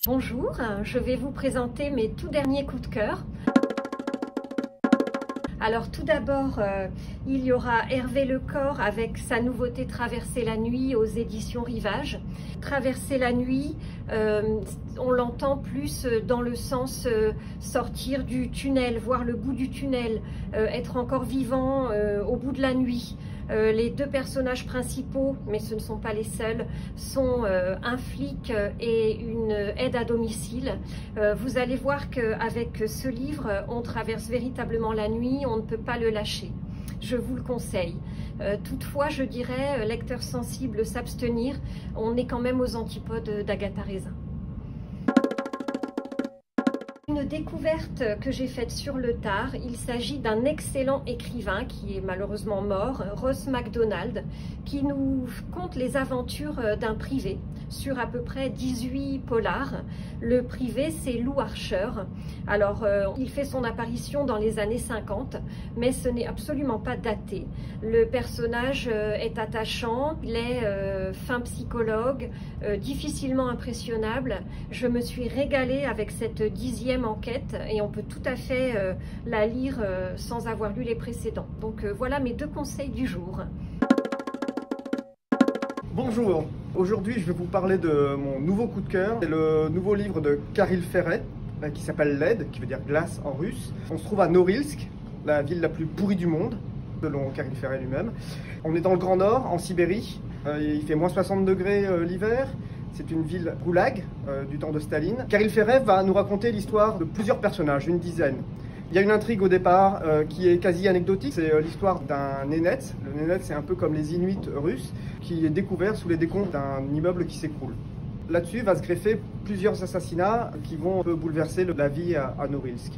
Bonjour, je vais vous présenter mes tout derniers coups de cœur. Alors tout d'abord, il y aura Hervé Lecor avec sa nouveauté Traverser la nuit aux éditions Rivage. Traverser la nuit, on l'entend plus dans le sens sortir du tunnel, voir le bout du tunnel, être encore vivant au bout de la nuit. Les deux personnages principaux, mais ce ne sont pas les seuls, sont un flic et une aide à domicile. Vous allez voir qu'avec ce livre, on traverse véritablement la nuit, on ne peut pas le lâcher. Je vous le conseille. Toutefois, je dirais, lecteur sensible, s'abstenir. On est quand même aux antipodes d'Agatha Raisin. Une découverte que j'ai faite sur le tard, il s'agit d'un excellent écrivain qui est malheureusement mort, Ross Macdonald, qui nous conte les aventures d'un privé sur à peu près 18 polars. Le privé, c'est Lou Archer. Alors, il fait son apparition dans les années 50, mais ce n'est absolument pas daté. Le personnage est attachant, il est fin psychologue, difficilement impressionnable. Je me suis régalée avec cette 10e enquête et on peut tout à fait la lire sans avoir lu les précédents. Donc voilà mes deux conseils du jour. Bonjour, aujourd'hui je vais vous parler de mon nouveau coup de cœur. C'est le nouveau livre de Khalil Ferret qui s'appelle Led, qui veut dire glace en russe. On se trouve à Norilsk, la ville la plus pourrie du monde, selon Khalil Ferret lui-même. On est dans le Grand Nord, en Sibérie. Il fait moins 60 degrés l'hiver. C'est une ville goulag du temps de Staline. Khalil Ferret va nous raconter l'histoire de plusieurs personnages, une dizaine. Il y a une intrigue au départ qui est quasi anecdotique, c'est l'histoire d'un nénète. Le nénète, c'est un peu comme les Inuits russes, qui est découvert sous les décombres d'un immeuble qui s'écroule. Là-dessus va se greffer plusieurs assassinats qui vont un peu bouleverser la vie à Norilsk.